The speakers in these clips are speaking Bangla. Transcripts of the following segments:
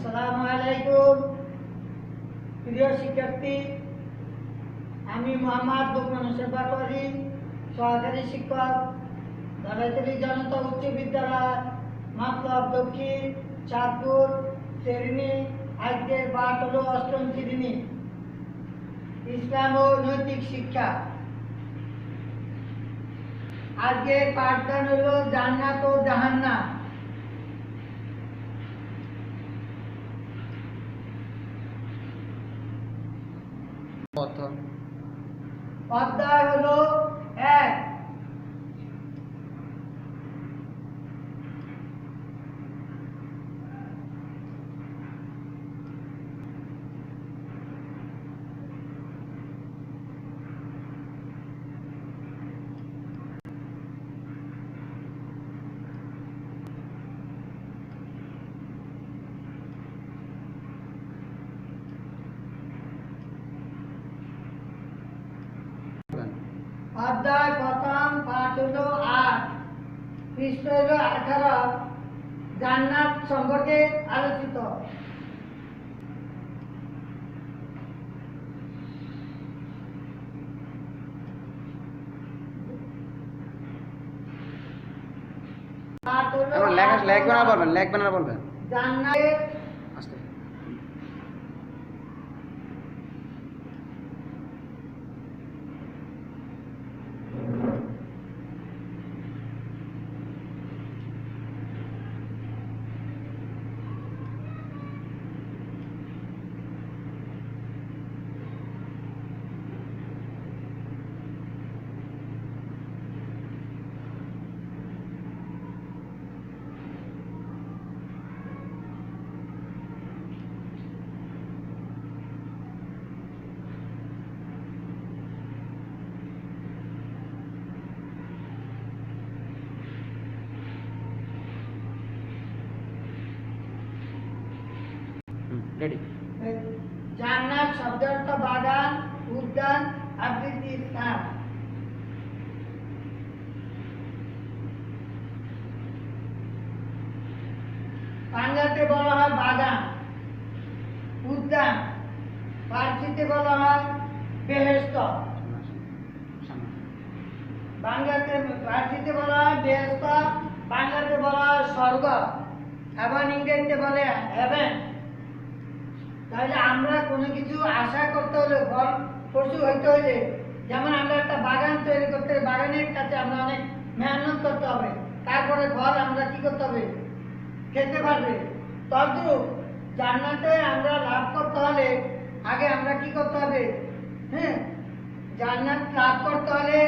আসসালামু আলাইকুম প্রিয় শিক্ষার্থী, আমি মোহাম্মদ লোকমান হোসেন পাটোয়ারি, সহকারী শিক্ষক, ধলেশ্বরী জনতা উচ্চ বিদ্যালয়, মাতলব দক্ষিণ, চাঁদপুর শ্রেণী। আজকের পাঠ হলো অষ্টম শ্রেণী, ইসলাম ও নৈতিক শিক্ষা। আজকের পাঠদান হলো জান্নাত ও জাহান্নাম। অধ্যায় হলো 1। অধ্যায় প্রথম, পাঠ হলো 8, পৃষ্ঠ হলো 18। জান্নাত সম্পর্কে আলোচিত। জান্নাতের জান্নাত শব্দের অর্থ বাগান, উদ্যান, আবৃত্তির স্থান। বাংলাতে বলা হয় বাগান, উদ্যান, ফার্সিতে বলা হয় বেহেশত। বাংলাতে ফার্সিতে বলা হয় বেহেশত, বাংলাতে বলা হয় স্বর্গ, এবং ইংরেজিতে বলে হেভেন। তাহলে আমরা কোনো কিছু আশা করতে হলে, ফল পশু হইতে হলে, যেমন আমরা একটা বাগান তৈরি করতে, বাগানের কাছে আমরা অনেক মেহনত করতে হবে, তারপরে ফল আমরা কি করতে হবে, খেতে পারবে। তদ্রূপ জান্নাতে আমরা লাভ করতে হলে আগে আমরা কি করতে হবে, জান্নাত লাভ করতে হলে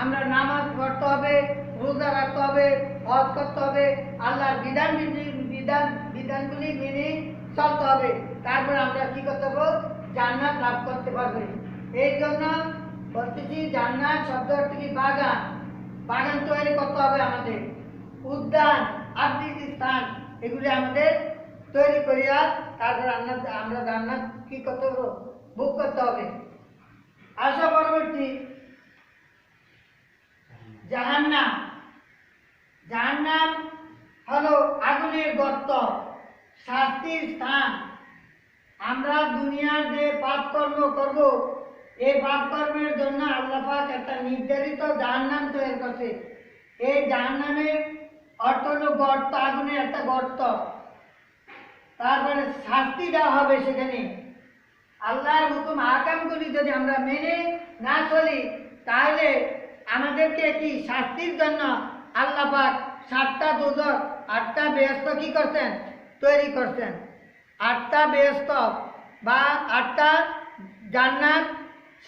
আমরা নামাজ পড়তে হবে, রোজা রাখতে হবে, হজ করতে হবে, আল্লাহর বিধানগুলি মেনে চলতে হবে। তারপরে আমরা কি করতে পারবো, জান্নাত লাভ করতে পারবো। এই জন্য বলতেছি জান্নাত শব্দ অর্থ কি বাগান, বাগান তৈরি করতে হবে আমাদের, উদ্যান, আবৃত্তির স্থান, এগুলি আমাদের তৈরি করিয়া তারপর আমরা জান্নাত কি করতে পারবো, ভোগ করতে হবে। আসা পরবর্তী জাহান্নাম। জাহান্নাম হলো আগুনের গর্ত, শাস্তির স্থান। আমরা দুনিয়ার যে পাপ কর্ম করব, এই পাপ কর্মের জন্য আল্লাহ পাক একটা নির্ধারিত জাহান্নাম তৈরি করছে। এই জাহান্নামের অর্থ হলো গর্ত, আগুনের একটা গর্ত। তারপরে শাস্তি দেওয়া হবে সেখানে। আল্লাহর হুকুম আহকামগুলি যদি আমরা মেনে না চলি, তাহলে আমাদেরকে কি শাস্তির জন্য আল্লাহ পাক 7টা দোজখ, 8টা বেহেশত কি করছেন, তৈরি করছেন। 8টা বেহেশত বা 8টা জান্নাত,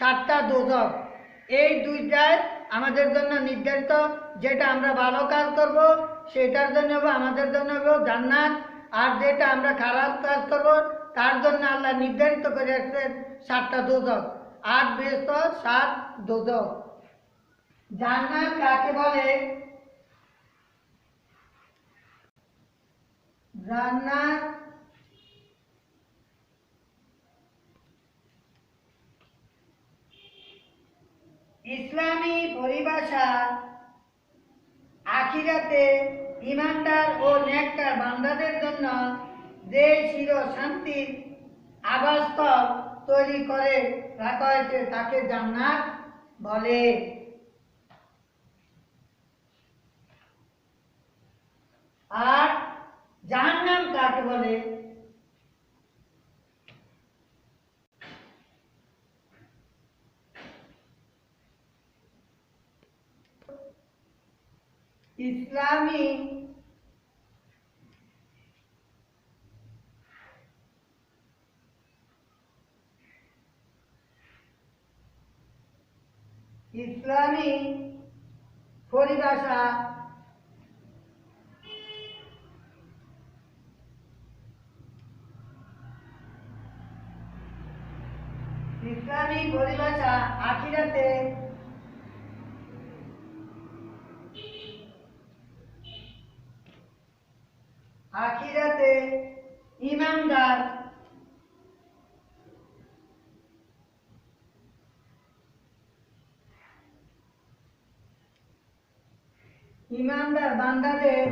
7টা দোজখ, এই দুইটাই আমাদের জন্য নির্ধারিত। যেটা আমরা ভালো কাজ করব সেটার জন্য আমাদের জন্য জান্নাত, আর যেটা আমরা খারাপ কাজ করব তার জন্য আল্লাহ নির্ধারিত করে রাখছেন 7টা দোজখ, 8 বেহেশত, 7 দোজখ। জান্নাত কাকে বলে? জান্নাত ইসলামী পরিভাষা আখিরাতে ইমানদার ও নেককার বান্দাদের জন্য যে চির শান্তির আবাসস্থল তৈরি করে রাখা হয়েছে তাকে জান্নাত বলে। আর জাহান্নাম কাকে বলে? ইসলামী পরিভাষা আখিরাতে ইমানদার বান্দাদের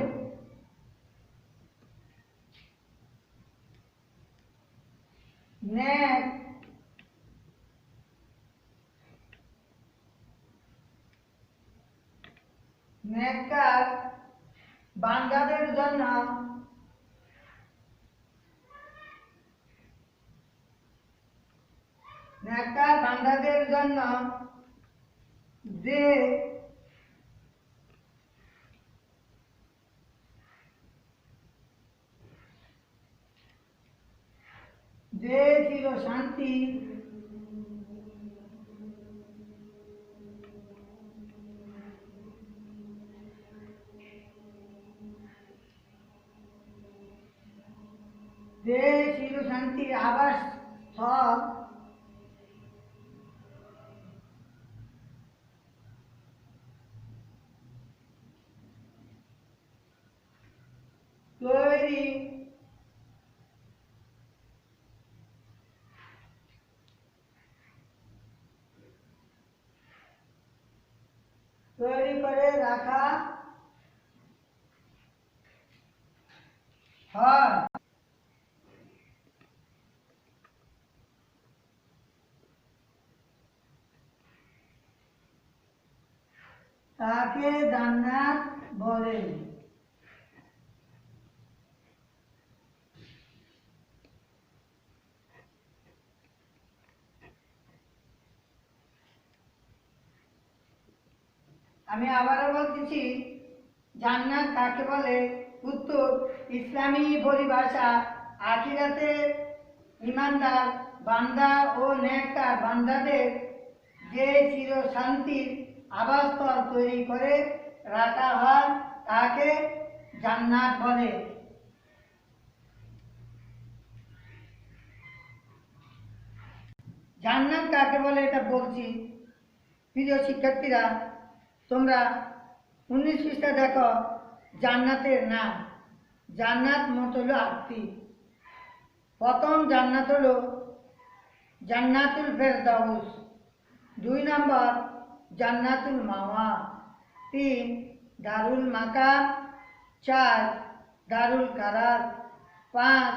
নেককার বান্দাদের জন্য যে চির শান্তি শান্তির আবাস স্থল তৈরি করে রাখা হয়। তাকে জান্নাত বলে। আমি আবারও বলতেছি, জান্নাত কাকে বলে? উত্তর, ইসলামী পরিভাষা আখিরাতে ইমানদার বান্দা ও নেককার বান্দাদের যে চির শান্তির আবাসস্থল তৈরি করে রাখা হয় তাকে জান্নাত বলে। জান্নাত কাকে বলে এটা বলছি। প্রিয় শিক্ষার্থীরা, তোমরা 19 পৃষ্ঠা দেখো, জান্নাতের নাম। জান্নাত মোট হলো 8টি। প্রথম জান্নাত হলো জান্নাতুল ফেরদাউস, 2 নম্বর জান্নাতুল মাওয়া, 3 দারুল মাকাম, 4 দারুল কারার, 5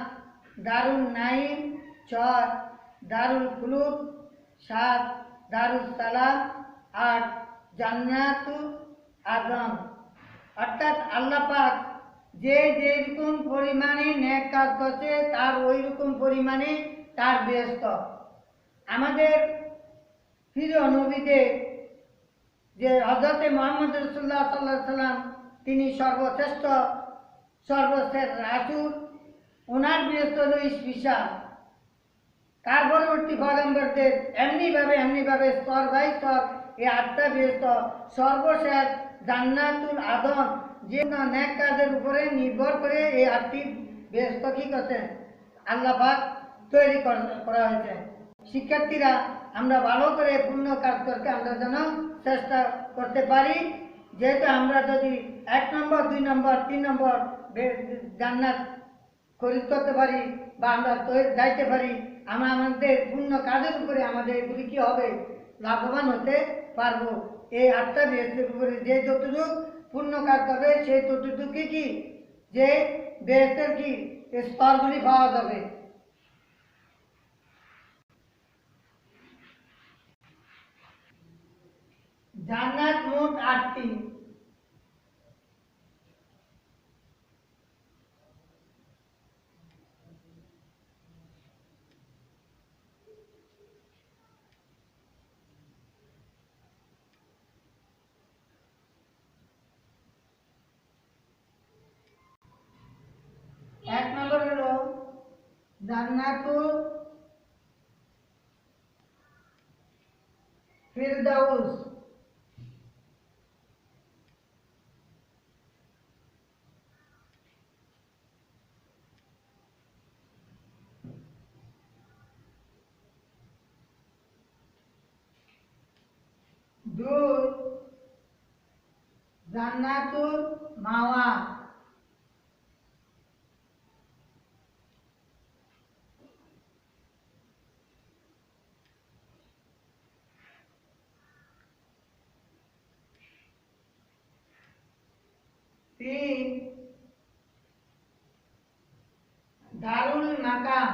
দারুল নাইম, 6 দারুল খুলুদ, 7 দারুল সালাম, 8 জান্নাতুল আদম। অর্থাৎ আল্লাহ পাক যে যেরকম পরিমাণে নেক কাজ করছে তার ওই রকম পরিমাণে তার বেহেশত। আমাদের প্রিয় নবীদের যে হযরতে মুহাম্মদ রাসূলুল্লাহ সাল্লাল্লাহু আলাইহি সাল্লাম, তিনি সর্বশ্রেষ্ঠ রাসূল, ওনার বেহেশত হলো স্পেশাল। তার পরবর্তী পয়গম্বরদের এমনিভাবে স্তর বাই স্তর এই 8টা বেহেশত। সর্বশেষ জান্নাতুল আদম, যে নেক কাজের উপরে নির্ভর করে এই 8টি বেহেশত কি করছেন আল্লাহ পাক তৈরি করা হয়েছে। শিক্ষার্থীরা, আমরা ভালো করে পূর্ণ কাজ করতে আমরা যেন চেষ্টা করতে পারি। যেহেতু আমরা যদি 1 নম্বর 2 নম্বর 3 নম্বর জান্নাত খরিদ করতে পারি বা আমরা যাইতে পারি, আমরা আমাদের পূর্ণ কাজের উপরে আমাদের এগুলি কি হবে, লাভবান হতে পারবো। এই 8টা বেহেশতের উপরে যে যতটুকু পূর্ণ কাজ করবে সেই ততটুকু কি যে বেহেশতের কি স্তরগুলি পাওয়া যাবে। জান্নাত মোট 8টি। এক নম্বর হলো জান্নাতুল ফিরদাউস। দুই জান্নাতুল মাওয়া। তিন দারুল মাকাম।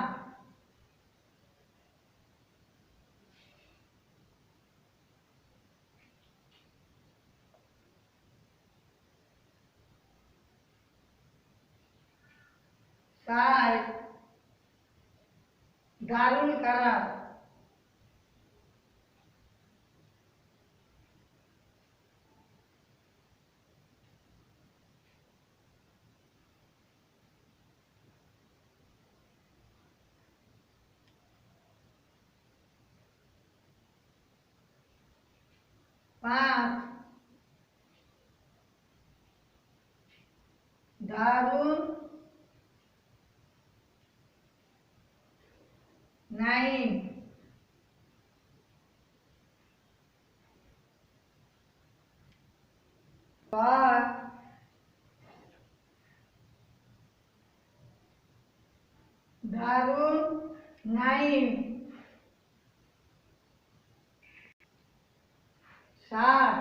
চার দারুল কারার। পাঁচ দারুল নাইম। ছয় দারুল নাইম। সাত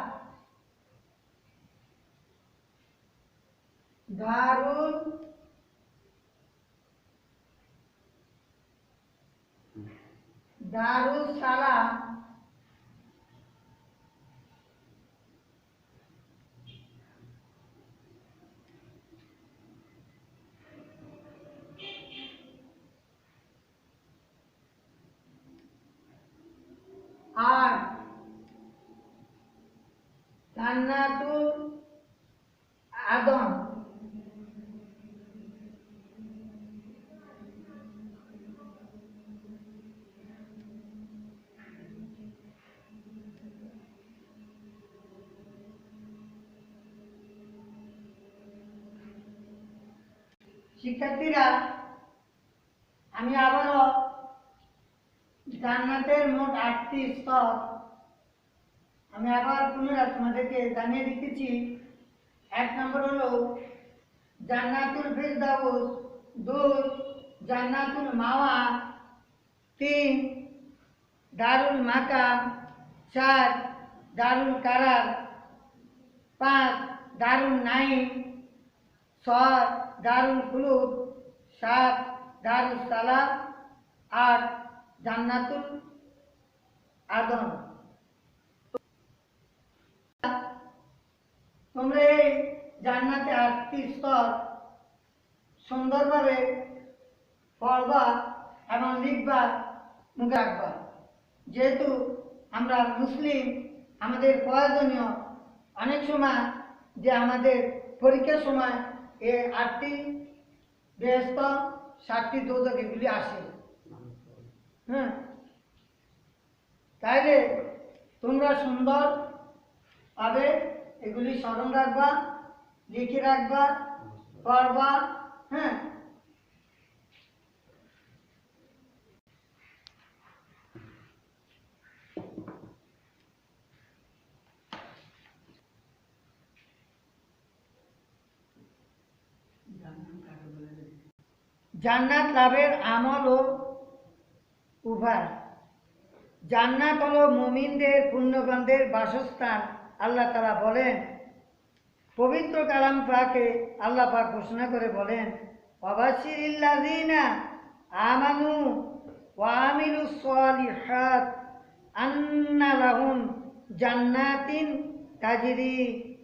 দারুল দারুল সালাম। আট জান্নাতুল আদম। শিক্ষার্থীরা, আমি আবারও জান্নাতের মোট 8টি স্তর আমি আবার পুনরায় তোমাদেরকে জানিয়ে দিতেছি। এক নম্বর হলো জান্নাতুল ফিরদাউস। দুই জান্নাতুল মাওয়া। তিন দারুল মাকাম। চার দারুল কারার। পাঁচ দারুল নাইম। ছয় দারুল খুলুদ। সাত দারুল সালাম। আট জান্নাতুল আদম। তোমরা এই জান্নাতে 8টি স্তর সুন্দরভাবে পড়বা এবং লিখবা, মুখে রাখবা। যেহেতু আমরা মুসলিম, আমাদের প্রয়োজনীয় অনেক সময় যে আমাদের পরীক্ষার সময় এই 8টি বেহেশত 7টি দোজখ এগুলি আসে। হ্যাঁ, তাইলে তোমরা সুন্দরভাবে এগুলি স্মরণ রাখবা, লিখে রাখবা, পড়বা। হ্যাঁ, জান্নাত লাভের আমল ও উপায়। জান্নাত হলো মুমিনদের পুণ্যগণদের বাসস্থান। আল্লাহ তাআলা বলেন, পবিত্র কালাম পাকে আল্লাহ পাক ঘোষণা করে বলেন, ওয়াবাশিরিল্লাযিনা আমানু ওয়া আমিলুস সালিহাত আন্না লাহুম জান্নাতিন তাজরি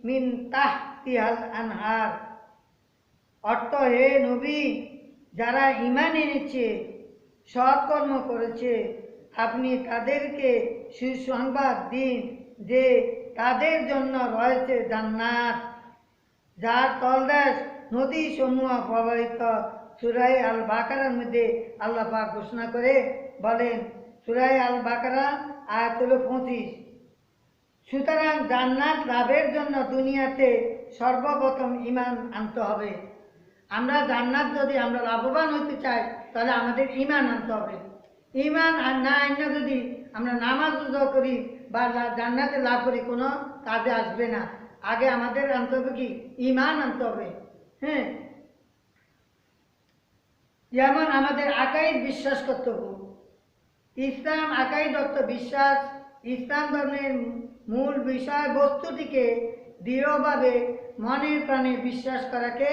মিন তাহতিহাল আনহার। অর্থ, হে নবী, যারা ঈমান এনেছে, সৎকর্ম করেছে, আপনি তাদেরকে সুসংবাদ দিন যে তাদের জন্য রয়েছে জান্নাত, যার তলদেশ নদী সমূহ প্রবাহিত। সূরা আল বাকারার মধ্যে আল্লাহ পাক ঘোষণা করে বলেন, সূরা আল বাকারা আয়াত হলো 25। সুতরাং জান্নাত লাভের জন্য দুনিয়াতে সর্বপ্রথম ঈমান আনতে হবে। আমরা জান্নাত যদি আমরা লাভবান হতে চাই তাহলে আমাদের ঈমান আনতে হবে। ঈমান আর না আনলে যদি আমরা নামাজ রোজা করি বা জান্নাতে লাভ করি, কোনো কাজে আসবে না। আগে আমাদের আনতে হবে কি? ঈমান আনতে হবে। হ্যাঁ, যেমন আমাদের আকাইদ বিশ্বাস করতে হবে। ইসলাম আকাইদ অর্থ বিশ্বাস। ইসলাম ধর্মের মূল বিষয় বস্তুটিকে দৃঢ়ভাবে মনের প্রাণে বিশ্বাস করাকে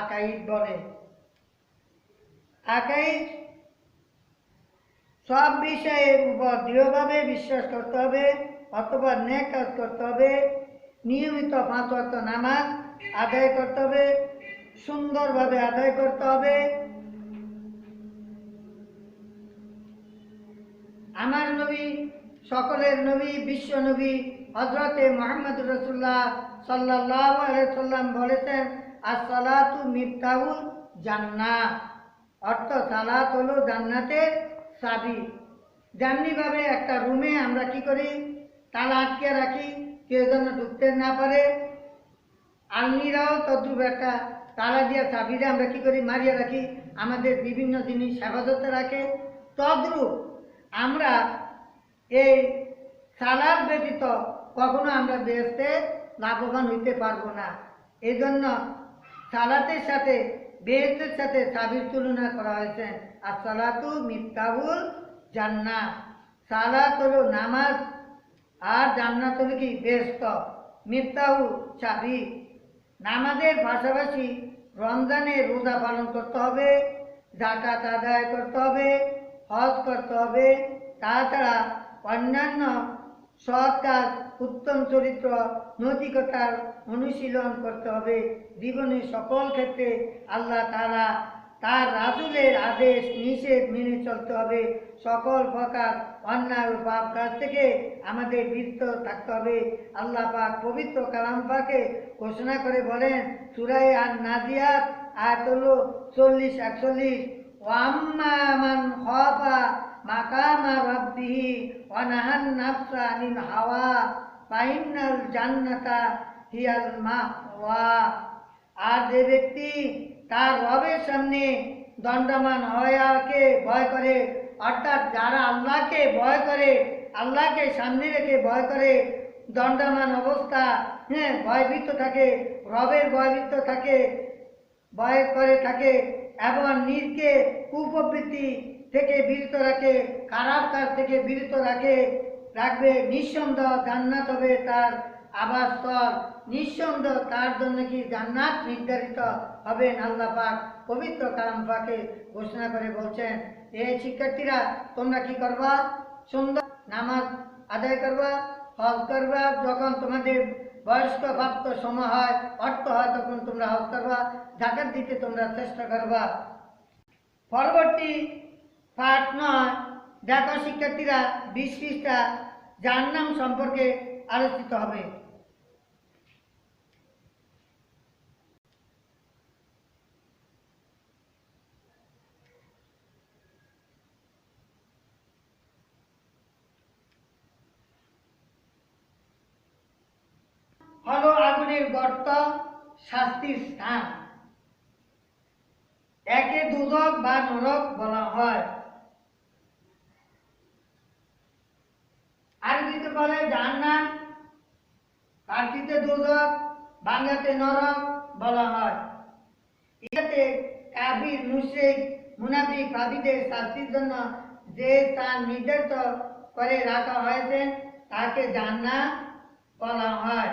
আকাইদ বলে। আকাইদ সব বিষয়ের উপর দৃঢ়ভাবে বিশ্বাস করতে হবে, অথবা নেক কাজ করতে হবে, নিয়মিত 5 ওয়াক্ত নামাজ আদায় করতে হবে, সুন্দরভাবে আদায় করতে হবে। আমার নবী, সকলের নবী, বিশ্ব নবী হযরতে মুহাম্মদ রাসূলুল্লাহ সাল্লাল্লাহু আলাইহি সাল্লাম বলেছেন, as-সালাতু মিফতাহুল জান্নাহ। অর্থ, সালাত হলো জান্নাতের চাবি। যেমনিভাবে একটা রুমে আমরা কি করি? তালা আটকে রাখি, কেউ যেন ঢুকতে না পারে। আলমিরাও তদ্রুপ একটা তালা দিয়ে চাবি দিয়ে আমরা কি করি? মারিয়ে রাখি, আমাদের বিভিন্ন জিনিস হেফাজতে রাখে। তদ্রুপ আমরা এই সালাত ব্যতীত কখনো আমরা বেহেশতে লাভবান হইতে পারবো না। এই জন্য সালাতের সাথে বেহেশতের সাথে চাবির তুলনা করা হয়েছে। আর সালাতু মিফতাহুল জান্নাহ। সালাত হলো নামাজ, আর জান্নাত হলো কি? বেহেশত। মিফতাহু চাবি। নামাজের পাশাপাশি রমজানে রোজা পালন করতে হবে, যাকাত আদায় করতে হবে, হজ করতে হবে। তাছাড়া অন্যান্য সৎ কাজ, উত্তম চরিত্র, নৈতিকতার অনুশীলন করতে হবে। জীবনের সকল ক্ষেত্রে আল্লাহ তাআলা তার রাসূলের আদেশ নিষেধ মেনে চলতে হবে। সকল প্রকার অন্যায় ও পাপ কাজ থেকে আমাদের বিরত থাকতে হবে। আল্লাহ পাক পবিত্র কালাম পাকে ঘোষণা করে বলেন, সূরা আন-নাজিয়াত আয়াত হলো 40-41, ওয়াম্মা মান খাফা মাকামা রাব্বিহি ওয়া নাহান নাফসা আনিল হাওয়া ফাইন্নাল জান্নাতা হিয়াল মাওয়া। আর যে ব্যক্তি তার রবের সামনে দণ্ডায়মান হওয়াকে ভয় করে, অর্থাৎ যারা আল্লাহকে ভয় করে, আল্লাহকে সামনে রেখে ভয় করে, দণ্ডায়মান অবস্থা, ভয়ভীত থাকে, রবের ভয়ভীত থাকে, ভয় করে থাকে, এবং নিজকে কুপ্রবৃত্তি থেকে বিরত রাখে, খারাপ কাজ থেকে বিরত রাখবে, নিঃসন্দেহ জান্নাত হবে তার আবাসস্থল। নিঃসন্দেহ তার জন্য কি জান্নাত নির্ধারিত হবেন। আল্লাহ পাক পবিত্র কালাম পাকে ঘোষণা করে বলছেন, এই শিক্ষার্থীরা, তোমরা কি করবা? সুন্দর নামাজ আদায় করবা, হজ করবা। যখন তোমাদের বয়স্ক প্রাপ্ত সময় হয়, অর্থ হয়, তখন তোমরা হজ করবা, যাকাত দিতে তোমরা চেষ্টা করবা। পরবর্তী পাঠ 9 দেখো শিক্ষার্থীরা, 20 পৃষ্ঠা জাহান্নাম সম্পর্কে আলোচিত হবে। হলো আগুনের গর্ত, শাস্তির স্থান। একে দুজক বা নরক বলা হয়। আরবিতে বলে জাহান্নাম, ফার্সিতে দুজক, বাংলাতে নরক বলা হয়। এতে কাফির, মুশরিক, মুনাফিক পাপীদের শাস্তির জন্য যে স্থান নির্ধারিত করে রাখা হয়েছে তাকে জান্নাত বলা হয়।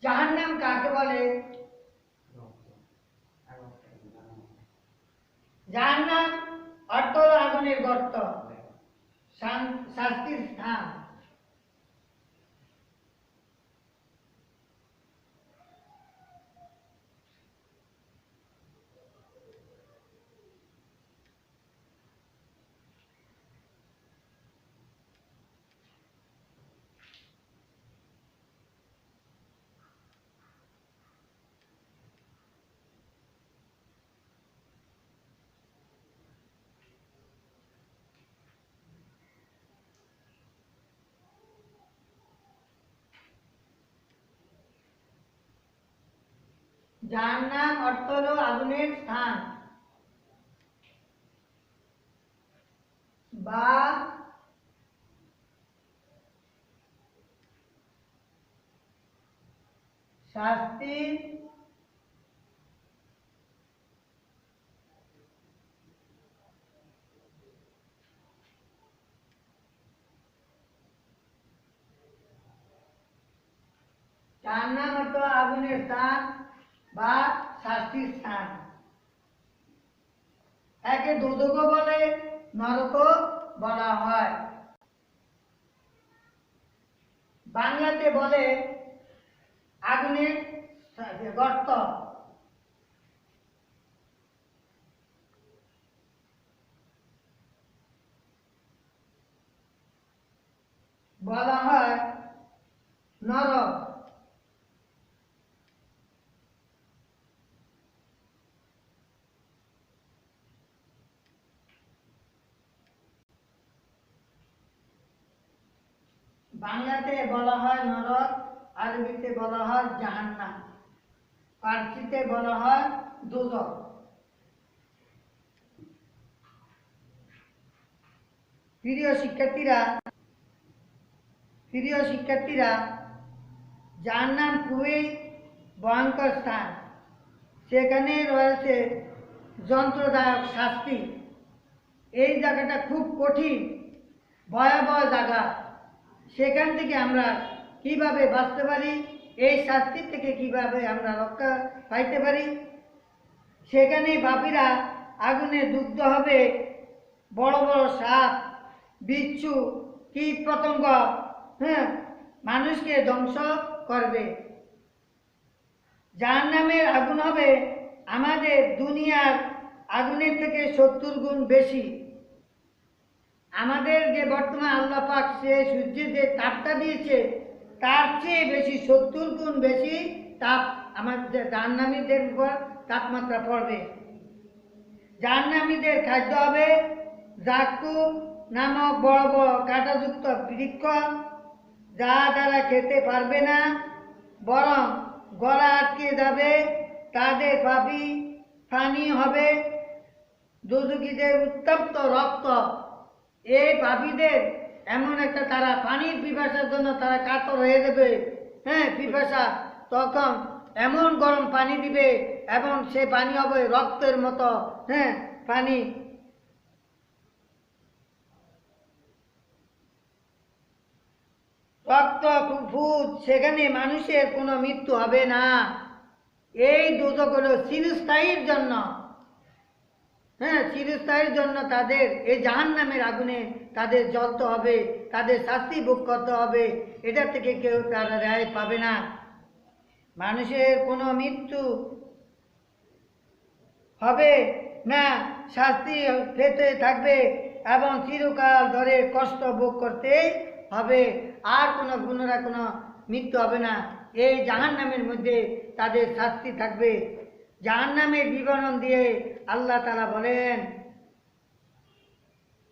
জাহান্নাম কাকে বলে? জাহান্নাম অর্থ হলো আগুনের গর্ত, শাস্তির স্থান। জাহান্নাম অর্থ হলো আগুনের স্থান বা শাস্তির জাহান্নাম অর্থ আগুনের স্থান বা শাস্তির স্থান। একে দোজখও বলে, নরকও বলা হয়। বাংলাতে বলে আগুনের গর্ত। বলা হয় নরক। বাংলাতে বলা হয় নরক, আরবিতে বলা হয় জাহান্নাম, ফার্সিতে বলা হয় দোজখ। প্রিয় শিক্ষার্থীরা, জাহান্নাম খুবই ভয়ঙ্কর স্থান। সেখানে রয়েছে যন্ত্রদায়ক শাস্তি। এই জায়গাটা খুব কঠিন, ভয়াবহ জায়গা। সেখান থেকে আমরা কিভাবে বাঁচতে পারি, এই শাস্তি থেকে কিভাবে আমরা রক্ষা পাইতে পারি? সেখানে পাপীরা আগুনে দগ্ধ হবে। বড় বড় সাপ, বিচ্ছু, কীট পতঙ্গ মানুষকে ধ্বংস করবে। জাহান্নামের আগুন হবে আমাদের দুনিয়ার আগুনের থেকে 70 গুণ বেশি। আমাদের যে বর্তমান আল্লাহ পাক সে সূর্যের যে তাপটা দিয়েছে তার চেয়ে বেশি 70 গুণ বেশি তাপ আমাদের জাহান্নামীদের উপর তাপমাত্রা পড়বে। জাহান্নামীদের খাদ্য হবে জাকুম নামক বড় বড় কাঁটাযুক্ত বৃক্ষ, যা তারা খেতে পারবে না, বরং গলা আটকে যাবে। তাদের পানি হবে দোজখীদের উত্তপ্ত রক্ত। এই পাপীদের এমন একটা তারা পানির পিপাসার জন্য তারা কাতর হয়ে যাবে, পিপাসা, তখন এমন গরম পানি দিবে এবং সে পানি হবে রক্তের মতো পানি। রক্ত ফুট, সেখানে মানুষের কোনো মৃত্যু হবে না। এই দোজখ হলো চিরস্থায়ীর জন্য, চিরস্থায়ীর জন্য তাদের এই জাহান্নামের আগুনে তাদের জ্বলতে হবে, তাদের শাস্তি ভোগ করতে হবে। এটা থেকে কেউ তারা রেহাই পাবে না। মানুষের কোনো মৃত্যু হবে না, শাস্তি পেতে থাকবে এবং চিরকাল ধরে কষ্ট ভোগ করতে হবে। আর পুনরায় কোনো মৃত্যু হবে না। এই জাহান্নামের মধ্যে তাদের শাস্তি থাকবে। জাহান্নামের বিবরণ দিয়ে আল্লাহ তাআলা বলেন,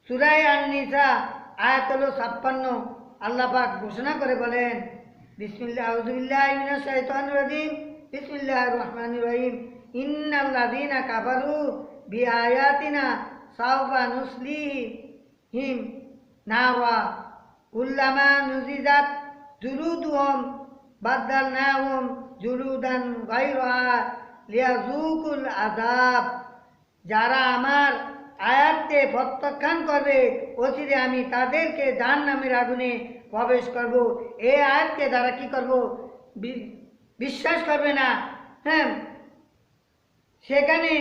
সূরা আন-নিসা আয়াত হলো 56, আল্লাহ পাক ঘোষণা করে বলেন, আউযু বিল্লাহি মিনাশ শাইতানির রাজিম, বিসমিল্লাহির রহমানির রহিম, ইন্নাল্লাযীনা কাফারু বিআয়াতিনা সাওফা নুসলিহিম নারা কুল্লামা নুজিজাত জুলুদুহুম বাদদালনাহুম জুলুদান গায়রাহা লিয়াযুকুল আযাব। যারা আমার আয়াতকে প্রত্যাখ্যান করবে, অচিরে আমি তাদেরকে জাহান্নামের আগুনে প্রবেশ করব। এই আয়াতকে দ্বারা কি করব? বিশ্বাস করবে না। হ্যাঁ, সেখানে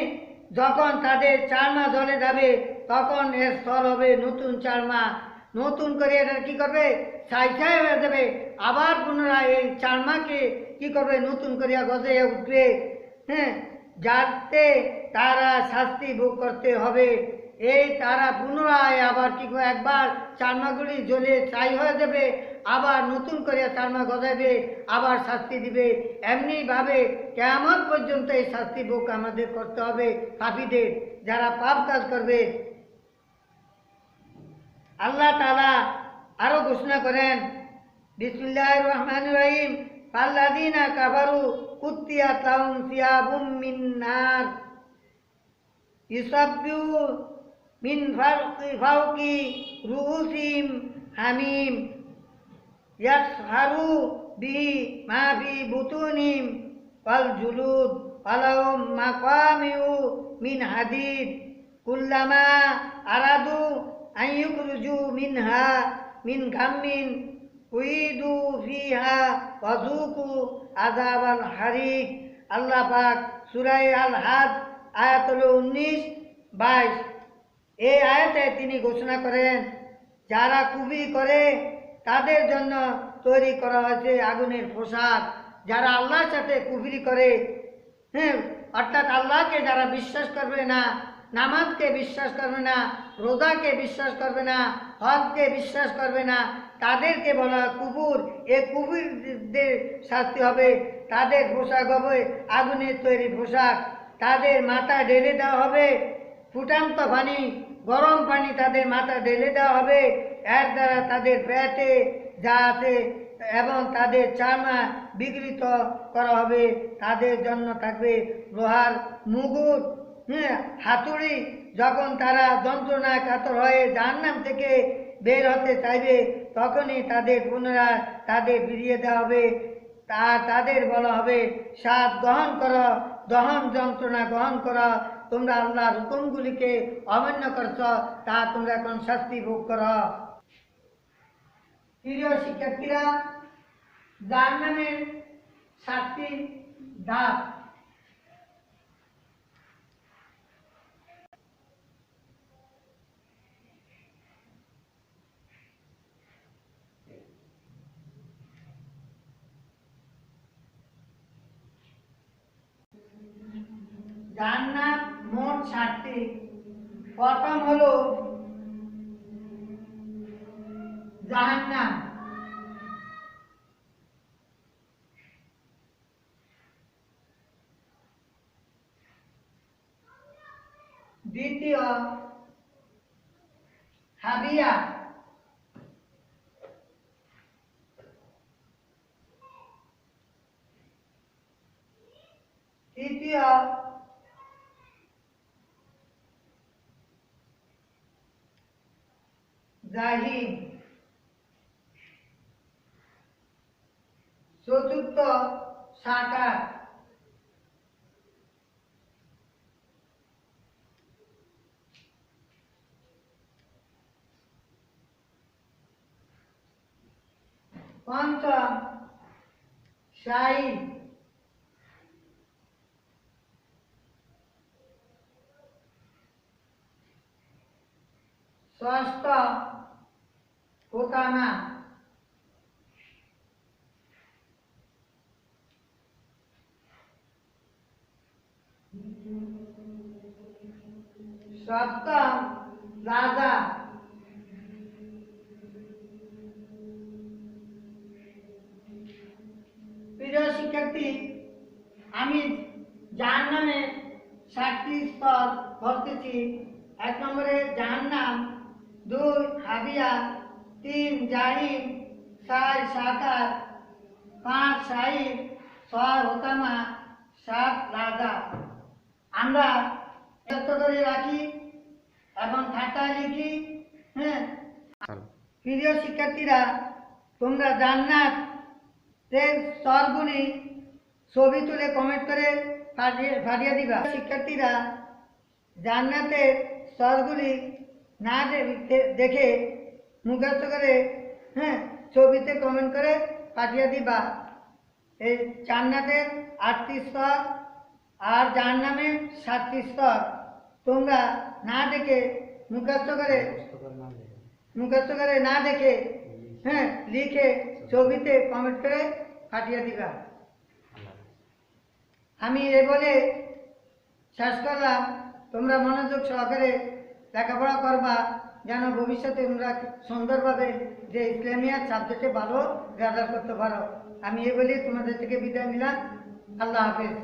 যখন তাদের 4 মাস জলে যাবে তখন এর স্থল হবে নতুন 4 মাস, নতুন করে এটা কি করবে, ছাই ছাই হয়ে যাবে। আবার পুনরায় এই 4 মাসকে কি করবে, নতুন করিয়া গজে উঠবে। হ্যাঁ, যাতে তারা শাস্তি ভোগ করতে হবে। এই তারা পুনরায় আবার কি করে, একবার 4 মাসগুলি জ্বলে ছাই হয়ে যাবে, আবার নতুন করে 4 মাস গজাবে, আবার শাস্তি দিবে। এমনিভাবে কেমন পর্যন্ত এই শাস্তি ভোগ আমাদের করতে হবে পাপীদের, যারা পাপ কাজ করবে। আল্লাহ তাআলা আরো ঘোষণা করেন, বিসমিল্লাহির রহমানির রহিম, আল্লাযীনা কাফারু কুত্তিয়াত লাহুম সিয়াবুম মিন নার ইউসাব্বিহু মিন ফাওকি রুউসিহিম হামিম ইয়াসহারু বিহি মা ফি বুতুনিহিম ওয়াল জুলুদ ওয়ালাহুম মাকামিউ মিন হাদিদ কুল্লামা আরাদু আন ইউখরিজু মিনহা মিন গাম্মিন উইদু ফিহা ওয়াযুকু আযাবাল হারিক। আল্লাহ পাক সূরা আল হাদ আয়াত 19-22 এই আয়াতে তিনি ঘোষণা করেন, যারা কুফরি করে তাদের জন্য তৈরি করা হয়েছে আগুনের পোশাক। যারা আল্লাহর সাথে কুফরি করে, হ্যাঁ, অর্থাৎ আল্লাহকে যারা বিশ্বাস করবে না, নামাজকে বিশ্বাস করবে না, রোজাকে বিশ্বাস করবে না, হজকে বিশ্বাস করবে না, তাদেরকে বলা কুফর। এই কুফরদের শাস্তি হবে, তাদের পোশাক হবে আগুনের তৈরি পোশাক। তাদের মাথা ঢেলে দেওয়া হবে ফুটান্ত পানি, গরম পানি তাদের মাথা ঢেলে দেওয়া হবে। এর দ্বারা তাদের পেটে যা আছে এবং তাদের চামড়া বিকৃত করা হবে। তাদের জন্য থাকবে লোহার মুগুর, হ্যাঁ, হাতুড়ি। যখন তারা যন্ত্রণায় কাতর হয়ে জাহান্নাম থেকে বের হতে চাইবে তখনই তাদের পুনরায় তাদের ফিরিয়ে দেওয়া হবে। তাদের বলা হবে, স্বাদ গ্রহণ করো, দহন যন্ত্রণা গ্রহণ করো। তোমরা আল্লাহর হুকুমগুলিকে অমান্য করছ, তা তোমরা এখন শাস্তি ভোগ করো। প্রিয় শিক্ষার্থীরা, জাহান্নামের 7টি ধাপ। জাহান্নাম মোট 7টি। প্রথম হলো জাহান্নাম, দ্বিতীয় হাবিয়া, তৃতীয় জাহিম, চতুর্থ সাকার, পঞ্চম শাহিদ, ষষ্ঠ হোতামা, সপ্তম রাজা, প্রিয় শিক্ষার্থী, আমি জাহান্নামের 7টি স্তর বলতেছি। 1 নম্বরে জাহান্নাম, 2 হাবিয়া, 3 জাহিম, 4 সাকার, 5 শাহিদ, 6 হোতামা, 7 রাজা। আমরা ব্যস্ত করে রাখি এবং খাতায় লিখি। হ্যাঁ, প্রিয় শিক্ষার্থীরা, তোমরা জান্নাতের স্তরগুলি ছবি তুলে কমেন্ট করে পাঠিয়ে দিবা। শিক্ষার্থীরা জান্নাতের স্তরগুলি না দেখে মুখস্থ করে, হ্যাঁ, ছবিতে কমেন্ট করে পাঠিয়ে দিবা। এই জান্নাতের 8টি স্তর আর জাহান্নামের 7টি স্তর তোমরা না দেখে মুখস্থ করে না দেখে হ্যাঁ লিখে ছবিতে কমেন্ট করে পাঠিয়ে দিবা। আমি এ বলে শেষ করলাম। তোমরা মনোযোগ সহকারে লেখাপড়া করবা যেন ভবিষ্যতে তোমরা সুন্দরভাবে যে ইসলামিয়াত সাবজেক্টে ভালো রেজাল্ট করতে পারো। আমি এ বলি তোমাদের থেকে বিদায় নিলাম। আল্লাহ হাফেজ।